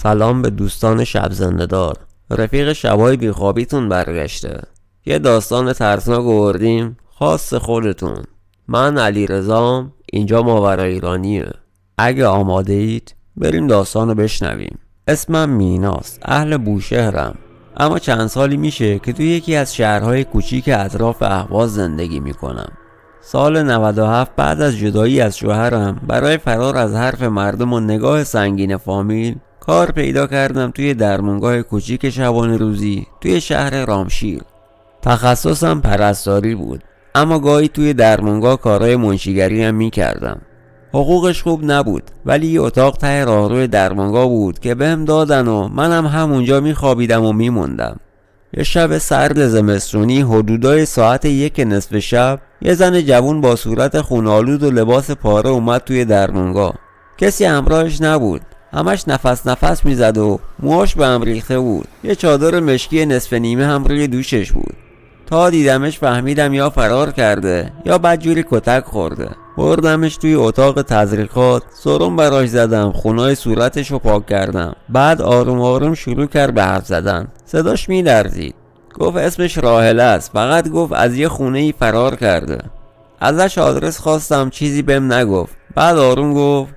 سلام به دوستان شب زنده دار. رفیق شبای بیخوابیتون برگشته. یه داستان ترسناک آوردیم خاص خودتون. من علیرضام، اینجا ماورا ایرانیه. اگه آماده اید بریم داستانو بشنویم. اسمم میناست، اهل بوشهرم، اما چند سالی میشه که توی یکی از شهرهای کوچیک اطراف اهواز زندگی میکنم. سال 97 بعد از جدایی از شوهرم برای فرار از حرف مردم و نگاه سنگین فامیل کار پیدا کردم توی درمانگاه کوچیک شبانه روزی توی شهر رامشیر. تخصصم پرستاری بود، اما گاهی توی درمانگاه کارهای منشیگری هم میکردم. حقوقش خوب نبود، ولی یه اتاق ته راهروی درمانگاه بود که بهم دادن و منم همونجا میخوابیدم و میموندم. یه شب سرد زمستونی حدودای ساعت 1 شب یه زن جوون با صورت خونالود و لباس پاره اومد توی درمانگاه. کسی همراهش نبود، همش نفس میزد و موهاش به هم ریخته بود. یه چادر مشکی نصف نیمه هم روی دوشش بود. تا دیدمش فهمیدم یا فرار کرده یا بدجوری کتک خورده. بردمش توی اتاق تزریقات، سرم براش زدم، خونای صورتشو پاک کردم. بعد آروم آروم شروع کرد به حرف زدن. صداش میلرزید. گفت اسمش راهله است، فقط گفت از یه خونه ای فرار کرده. ازش آدرس خواستم، چیزی بهم نگفت. بعد آروم گفت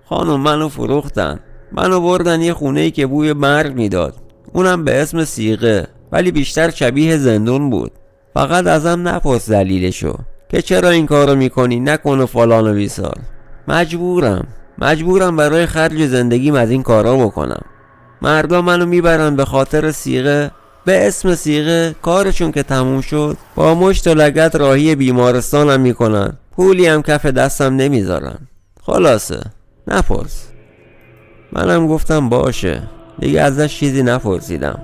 خانم منو فروختن، منو بردن یه خونه ای که بوی مرگ میداد، اونم به اسم سیغه، ولی بیشتر شبیه زندون بود. فقط ازم نپرس دلیلشو که چرا این کارو میکنی، نکن و فلان و بیسار. مجبورم برای خرج زندگیم از این کارا بکنم. مردا منو میبرن به خاطر سیغه، به اسم سیغه. کارشون که تموم شد با مشت و لگد راهی بیمارستانم میکنن، پولی هم کف دستم نمیذارن. خلاصه نپرس. منم گفتم باشه، دیگه ازش چیزی نپرسیدم.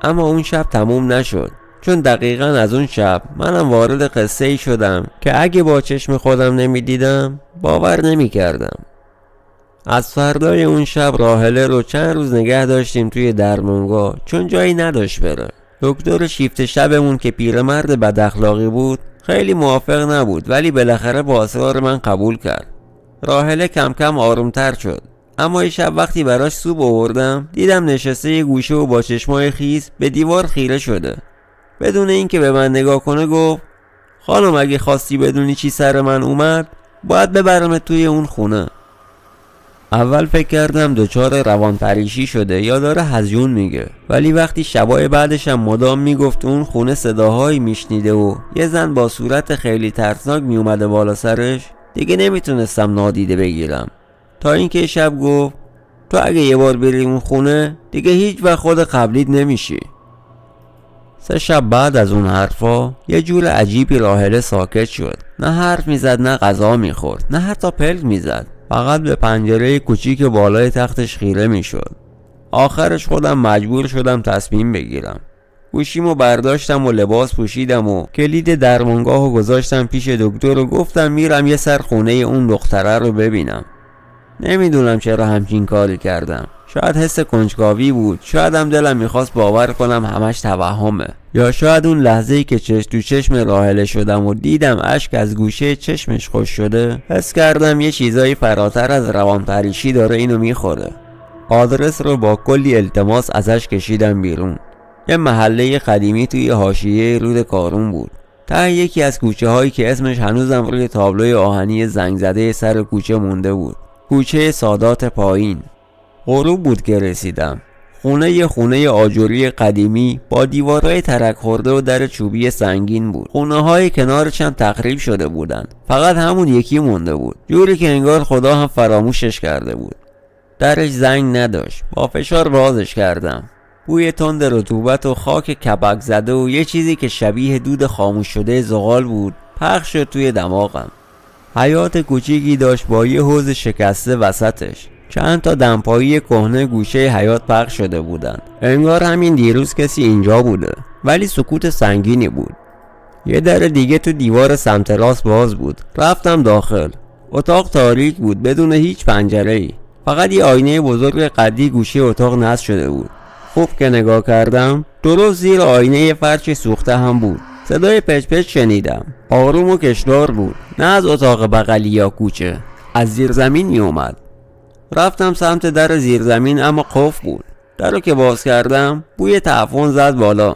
اما اون شب تموم نشد، چون دقیقاً از اون شب منم وارد قصه ای شدم که اگه با چشم خودم نمیدیدم باور نمیکردم. از فردای اون شب راهله رو چند روز نگه داشتیم توی درمانگاه، چون جایی نداشت بره. دکتر شیفت شبمون که پیرمرد بد اخلاقی بود خیلی موافق نبود، ولی بالاخره با اصرار من قبول کرد. راهله کم کم آرومتر شد، اما یه شب وقتی براش سوپ آوردم دیدم نشسته یه گوشه و با چشمای خیس به دیوار خیره شده. بدون اینکه به من نگاه کنه گفت خانم اگه خواستی بدونی چی سر من اومد باید ببرمت توی اون خونه. اول فکر کردم دچار روانپریشی شده یا داره هزیون میگه، ولی وقتی شبای بعدش هم مدام میگفت اون خونه صداهایی میشنیده و یه زن با صورت خیلی ترسناک میومده بالا سرش، دیگه نمیتونستم نادیده بگیرم. تا اینکه شب گفت تو اگه یه بار بری اون خونه دیگه هیچ وقت خود قبلیت نمیشی. 3 شب بعد از اون حرفا یه جور عجیبی راهله ساکت شد. نه حرف میزد، نه غذا میخورد، نه حتی پلک میزد. فقط به پنجره کوچیک بالای تختش خیره میشد. آخرش خودم مجبور شدم تصمیم بگیرم. گوشیمو برداشتم و لباس پوشیدم و کلید درمانگاهو گذاشتم پیش دکتر و گفتم میرم یه سر خونه اون دختره رو ببینم. نمیدونم چرا همچین کاری کردم. شاید حس کنجکاوی بود، شاید هم دلم میخواست باور کنم همش توهمه، یا شاید اون لحظه‌ای که چشم تو چشم راهله شدم و دیدم اشک از گوشه چشمش خوش شده، حس کردم یه چیزایی فراتر از روانپریشی داره اینو میخوره. آدرس رو با کلی التماس ازش کشیدم بیرون. یه محله قدیمی توی حاشیه رود کارون بود، ته یکی از کوچه هایی که اسمش هنوزم روی تابلوی آهنی زنگ زده سر کوچه مونده بود. کوچه سادات پایین. غروب بود که رسیدم. خونه آجوری قدیمی با دیوارهای ترک خورده و در چوبی سنگین بود. خونه های کنارش هم تخریب شده بودن، فقط همون یکی مونده بود، جوری که انگار خدا هم فراموشش کرده بود. درش زنگ نداشت. با فشار بازش کردم. بوی تند رطوبت و خاک کبک زده و یه چیزی که شبیه دود خاموش شده زغال بود پخش شد توی دماغم. حیاط کوچیکی داشت با یه حوض شکسته وسطش. چند تا دمپایی کهنه گوشه حیاط پخش شده بودن، انگار همین دیروز کسی اینجا بوده، ولی سکوت سنگینی بود. یه در دیگه تو دیوار سمت راست باز بود. رفتم داخل. اتاق تاریک بود، بدون هیچ پنجره‌ای. فقط یه آینه بزرگ قدی گوشه اتاق نصب شده بود. خوب که نگاه کردم درست زیر آینه یه فرش سوخته هم بود. صدای پچ پچ شنیدم. آروم و کشدار بود، نه از اتاق بغلی یا کوچه، از زیر زمین می اومد. رفتم سمت در زیرزمین اما قفل بود. در رو که باز کردم بوی تعفن زد بالا.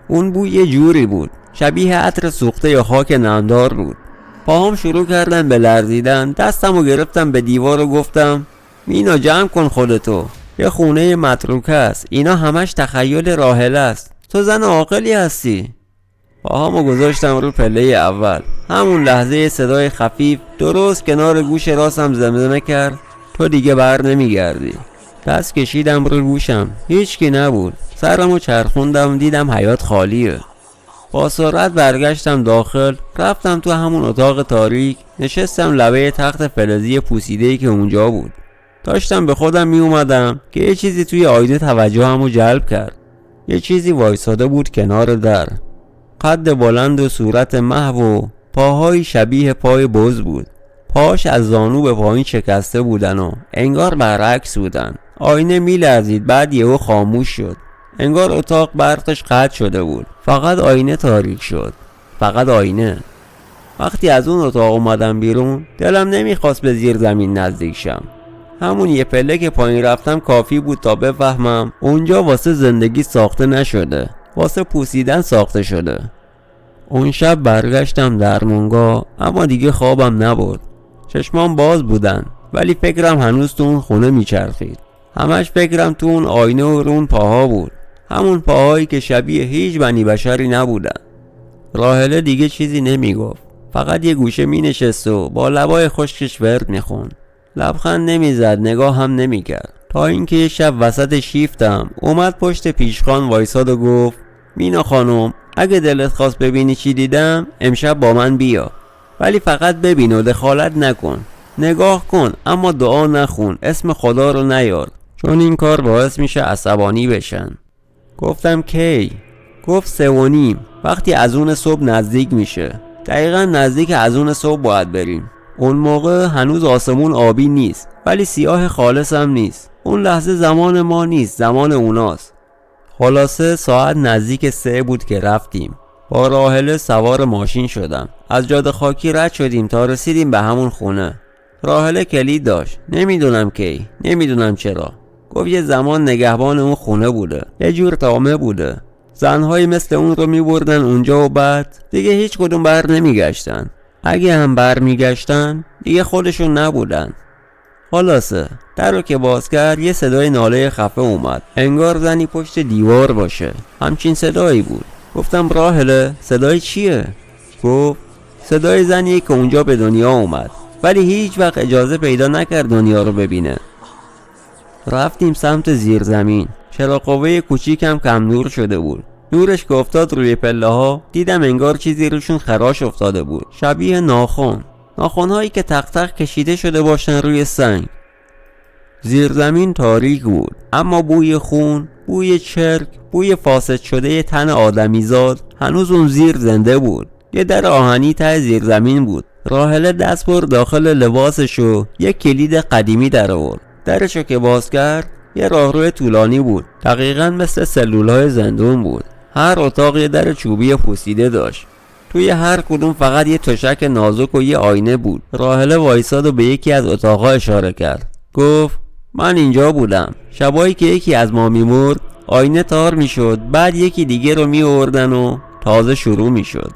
اون بوی یه جوری بود شبیه عطر سوخته یا خاک نمدار بود. پاهم شروع کردن به لرزیدن. دستم رو گرفتم به دیوار و گفتم مینا جمع کن خودتو، یه خونه متروکه است، اینا همش تخیل راحله است، تو زن عاقلی هستی. پاهامو گذاشتم رو پله اول. همون لحظه صدای خفیف درست کنار گوش راستم زمزمه کرد تو دیگه بر نمیگردی. دست کشیدم رو گوشم، هیچکی نبود. سرمو چرخوندم دیدم حیاط خالیه. با سرعت برگشتم داخل. رفتم تو همون اتاق تاریک، نشستم لبه تخت فلزی پوسیده‌ای که اونجا بود. داشتم به خودم می اومدم که یه چیزی توی آینه توجهمو جلب کرد. یه چیزی وایساده بود کنار در، قد بلند و صورت محو و پاهای شبیه پای بز بود. پاش از زانو به پایین شکسته بودن و انگار برعکس بودن. آینه میلرزید، بعد یهو خاموش شد. انگار اتاق برقش قطع شده بود. فقط آینه تاریک شد، فقط آینه. وقتی از اون اتاق اومدم بیرون دلم نمیخواست به زیر زمین نزدیک شم. همون یه پله که پایین رفتم کافی بود تا بفهمم اونجا واسه زندگی ساخته نشده، واسه پوسیدن ساخته شده. اون شب برگشتم درمونگاه اما دیگه خوابم نبرد. چشمام باز بودن ولی فکرم هنوز تو اون خونه میچرخید. همش فکرم تو اون آینه و اون پاها بود، همون پاهایی که شبیه هیچ بنی بشری نبودن. راحله دیگه چیزی نمیگفت، فقط یه گوشه مینشست و با لبای خشکش ورد میخوند. لبخند نمیزد، نگاه هم نمیکرد. تا اینکه یه شب وسط شیفتم اومد پشت پیشخوان وایساد و گفت مینا خانم اگه دلت خواست ببینی چی دیدم امشب با من بیا، ولی فقط ببین و دخالت نکن. نگاه کن اما دعا نخون، اسم خدا رو نیار، چون این کار باعث میشه عصبانی بشن. گفتم کی؟ گفت 3:30، وقتی اذون صبح نزدیک میشه. دقیقا نزدیک اذون صبح باید بریم. اون موقع هنوز آسمون آبی نیست ولی سیاه خالص هم نیست. اون لحظه زمان ما نیست، زمان اوناست. خلاصه ساعت نزدیک 3 بود که رفتیم. با راحله سوار ماشین شدم. از جاده خاکی رد شدیم تا رسیدیم به همون خونه. راحله کلید داشت، نمیدونم کی، نمیدونم چرا. گفت یه زمان نگهبان اون خونه بوده، یه جور طامع بوده. زنهایی مثل اون رو میبردن اونجا و بعد دیگه هیچ کدوم بر نمیگشتن. اگه هم بر میگشتن دیگه خودشون نبودن. خلاصه در رو که باز کرد یه صدای ناله خفه اومد، انگار زنی پشت دیوار باشه. همچین صدایی بود. گفتم راحله صدای چیه؟ گفت صدای زنیه که اونجا به دنیا اومد ولی هیچ وقت اجازه پیدا نکرد دنیا رو ببینه. رفتیم سمت زیر زمین. چراغ قوه کوچیکم کم نور شده بود. نورش که افتاد روی پله ها دیدم انگار چیزی روشون خراش افتاده بود، شبیه ناخن. ناخن‌هایی که تق تق کشیده شده باشن روی سنگ. زیر زمین تاریک بود اما بوی خون، بوی چرک، بوی فاسد شده تن آدمیزاد هنوز اون زیر زنده بود. یه در آهنی ته زیر زمین بود. راحله دست برد داخل لباسش و یک کلید قدیمی در آورد. درشو که باز کرد یه راهرو طولانی بود، دقیقاً مثل سلولهای زندون بود. هر اتاق یه در چوبی پوسیده داشت. توی هر کدوم فقط یه تشک نازک و یه آینه بود. راحله وایساد و به یکی از اتاقها اشاره کرد. گفت من اینجا بودم. شبایی که یکی از ما میمرد آینه تار میشد، بعد یکی دیگه رو میآوردن و تازه شروع میشد.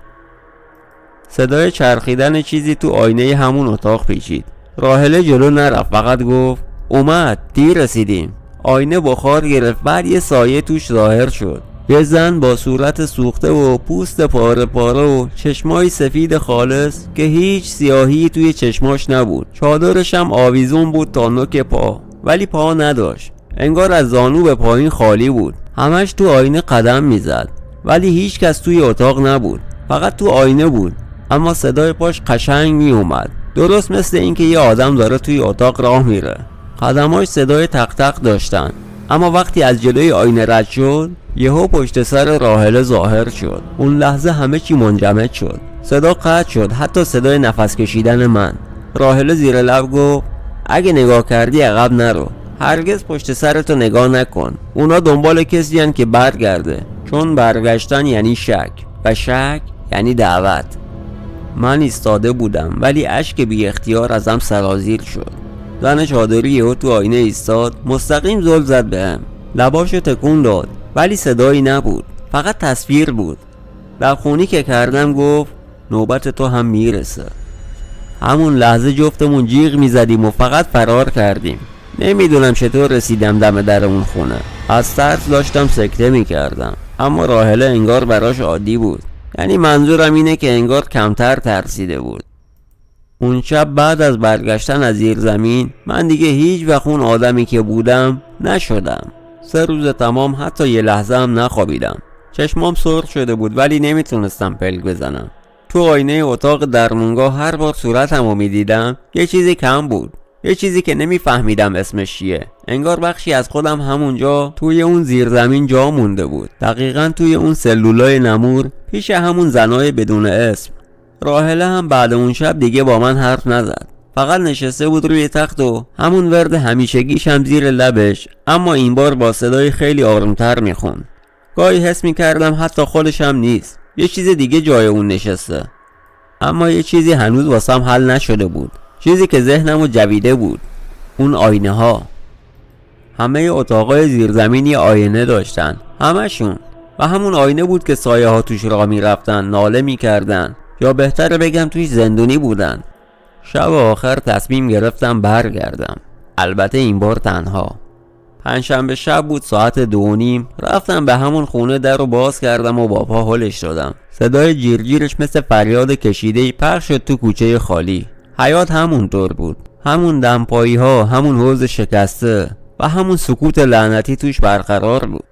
صدای چرخیدن چیزی تو آینه همون اتاق پیچید. راحله جلو نرفت، فقط گفت اومد، دیر رسیدیم. آینه بخار گرفت، بعد یه سایه توش ظاهر شد. یه زن با صورت سوخته و پوست پاره پاره و چشمای سفید خالص که هیچ سیاهی توی چشماش نبود. چادرش هم آویزون بود تا نوک پا، ولی پا نداشت. انگار از زانو به پایین خالی بود. همش تو آینه قدم میزد ولی هیچ کس توی اتاق نبود، فقط تو آینه بود. اما صدای پاش قشنگ می اومد، درست مثل اینکه یه آدم داره توی اتاق راه میره. قدماش صدای تق تق داشتن. اما وقتی از جلوی آینه رد شد یهو پشت سر راحله ظاهر شد. اون لحظه همه چی منجمد شد. صدا قطع شد، حتی صدای نفس کشیدن من. راحله زیر لب گفت اگه نگاه کردی عقب نرو، هرگز پشت سرتو نگاه نکن. اونا دنبال کسی هن که برگرده، چون برگشتن یعنی شک و شک یعنی دعوت. من ایستاده بودم ولی اشک بی اختیار ازم سرازیر شد. زن چادری یهو تو آینه ایستاد، مستقیم زل زد بهم. لباشو تکون داد ولی صدایی نبود، فقط تصویر بود. لبخونی که کردم گفت نوبت تو هم میرسه. همون لحظه جفتمون جیغ میزدیم و فقط فرار کردیم. نمیدونم چطور رسیدم دم در اون خونه. از ترس داشتم سکته میکردم، اما راهله انگار براش عادی بود. یعنی منظورم اینه که انگار کمتر ترسیده بود. اون شب بعد از برگشتن از زیر زمین من دیگه هیچ وقت اون آدمی که بودم نشدم. 3 روز تمام حتی یه لحظه هم نخوابیدم. چشمام سرخ شده بود ولی نمیتونستم پلک بزنم. تو آینه اتاق درمونگاه هر بار صورتمو میدیدم یه چیزی کم بود، یه چیزی که نمیفهمیدم اسمش چیه. انگار بخشی از خودم همونجا توی اون زیرزمین جا مونده بود، دقیقاً توی اون سلولای نمور پیش همون زنای بدون اسم. راهله هم بعد اون شب دیگه با من حرف نزد، فقط نشسته بود روی تخت و همون ورد همیشگیش هم زیر لبش، اما این بار با صدای خیلی آرومتر میخوند. گاهی حس میکردم حتی خودش هم نیست، یه چیز دیگه جای اون نشسته. اما یه چیزی هنوز واسم حل نشده بود، چیزی که ذهنمو جویده بود. اون آینه ها. همه اتاقای زیرزمینی آینه داشتن، همشون. و همون آینه بود که سایه ها توش راه میرفتن، ناله میکردن، یا بهتر بگم توش زندونی بودن. شب آخر تصمیم گرفتم برگردم، البته این بار تنها. پنجشنبه شب بود، ساعت 2:30. رفتم به همون خونه، در رو باز کردم و با پا هلش دادم. صدای جیرجیرش مثل فریاد کشیده‌ای پخش شد تو کوچه خالی. حیات همونطور بود، همون دمپایی ها، همون حوض شکسته و همون سکوت لعنتی توش برقرار بود.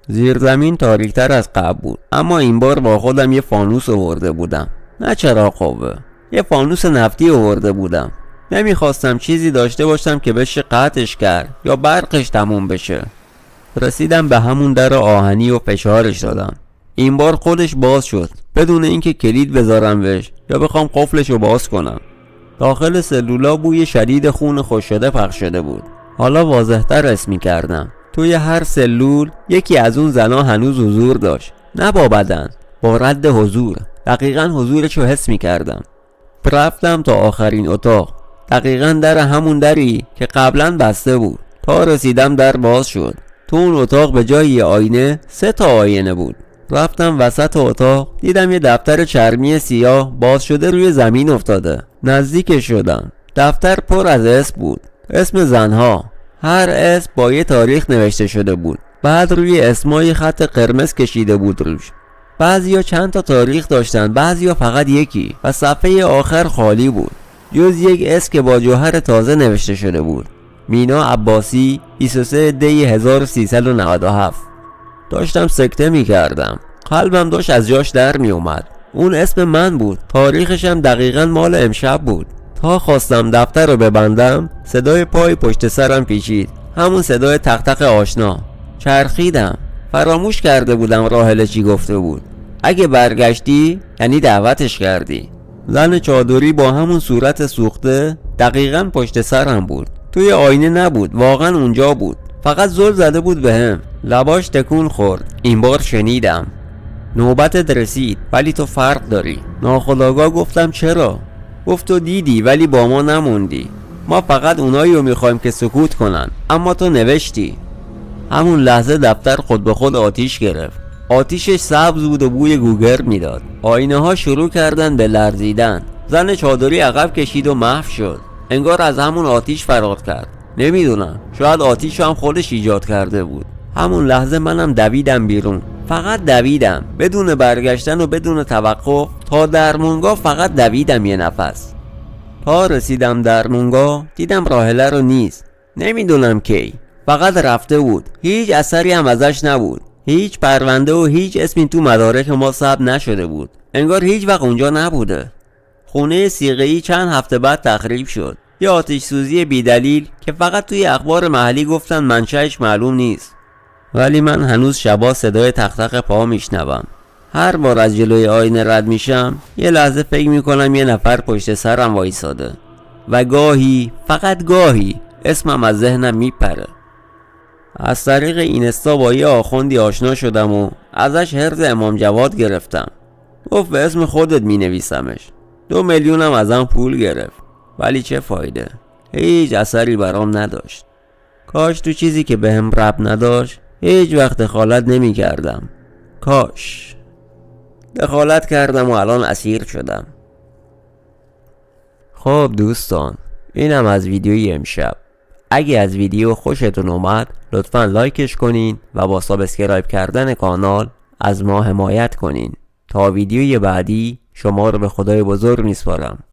زیرزمین تاریکتر از قبل بود، اما این بار با خودم یه فانوس آورده بودم، نه چراغ قوه، یه فانوس نفتی آورده بودم. نمیخواستم چیزی داشته باشم که بشه قطعش کرد یا برقش تموم بشه. رسیدم به همون در آهنی و فشارش دادم. این بار خودش باز شد، بدون اینکه کلید بذارم بهش یا بخوام قفلش رو باز کنم. داخل سلولا بوی شدید خون خوش شده پخش شده بود. حالا واضح‌تر حس می‌کردم توی هر سلول یکی از اون زنا هنوز حضور داشت، نه با بدن، با رد حضور. دقیقاً حضورش رو حس می‌کردم. رفتم تا آخرین اتاق، دقیقاً در همون دری که قبلاً بسته بود. تا رسیدم در باز شد. تو اون اتاق به جای یه آینه 3 تا آینه بود. رفتم وسط اتاق، دیدم یه دفتر چرمی سیاه باز شده روی زمین افتاده. نزدیکش شدم. دفتر پر از اسم بود، اسم زنها. هر اسم با یه تاریخ نوشته شده بود. بعد روی اسمای خط قرمز کشیده بود روش. بعضیا چند تا تاریخ داشتن، بعضیا فقط یکی، و صفحه آخر خالی بود جز یک اسم که با جوهر تازه نوشته شده بود: مینا عباسی، 23 دی 1397. داشتم سکته می کردم، قلبم داشت از جاش در می اومد. اون اسم من بود، تاریخشم دقیقاً مال امشب بود. تا خواستم دفتر رو ببندم، صدای پای پشت سرم پیچید، همون صدای تق تق آشنا. چرخیدم، فراموش کرده بودم راهله چی گفته بود. اگه برگشتی یعنی دعوتش کردی. زن چادری با همون صورت سوخته دقیقاً پشت سرم بود. توی آینه نبود، واقعاً اونجا بود، فقط زل زده بود بهم. لباش تکون خورد. این بار شنیدم: نوبتت رسید ولی تو فرق داری. ناخودآگاه گفتم چرا؟ گفت تو دیدی ولی با ما نموندی. ما فقط اونایی رو میخوایم که سکوت کنن، اما تو نوشتی. همون لحظه دفتر خود به خود آتیش گرفت. آتیشش سبز بود و بوی گوگرد میداد. آینه ها شروع کردن به لرزیدن. زن چادری عقب کشید و محو شد، انگار از همون آتیش فرار کرد. نمیدونم، شاید آتیش هم خودش ایجاد کرده بود. همون لحظه منم دویدم بیرون، فقط دویدم بدون برگشتن و بدون توقف تا درمونگاه. فقط دویدم یه نفس. تا رسیدم درمونگاه دیدم راهله رو نیست. نمیدونم کی، فقط رفته بود، هیچ اثری هم ازش نبود. هیچ پرونده و هیچ اسمی تو مدارک ما ثبت نشده بود، انگار هیچ وقت اونجا نبوده. خونه صیغه‌ای چند هفته بعد تخریب شد. یه آتش سوزی بی دلیل که فقط توی اخبار محلی گفتن منشأش معلوم نیست. ولی من هنوز شبا صدای تق تق پا میشنوم. هر بار از جلوی آینه رد میشم یه لحظه فکر میکنم یه نفر پشت سرم وایساده، و گاهی، فقط گاهی، اسمم از ذهنم میپره. از طریق اینستا با یه آخوندی آشنا شدم و ازش حرز امام جواد گرفتم. گفت به اسم خودت مینویسمش. 2 میلیونم ازم پول گرفت، ولی چه فایده؟ هیچ اثری برام نداشت. کاش تو چیزی که بهم ربط نداشت هیچ وقت دخالت نمی کردم. کاش دخالت کردم و الان اسیر شدم. خب دوستان، اینم از ویدیوی امشب. اگه از ویدیو خوشتون اومد لطفا لایکش کنین و با سابسکرایب کردن کانال از ما حمایت کنین. تا ویدیوی بعدی شما رو به خدای بزرگ میسپارم.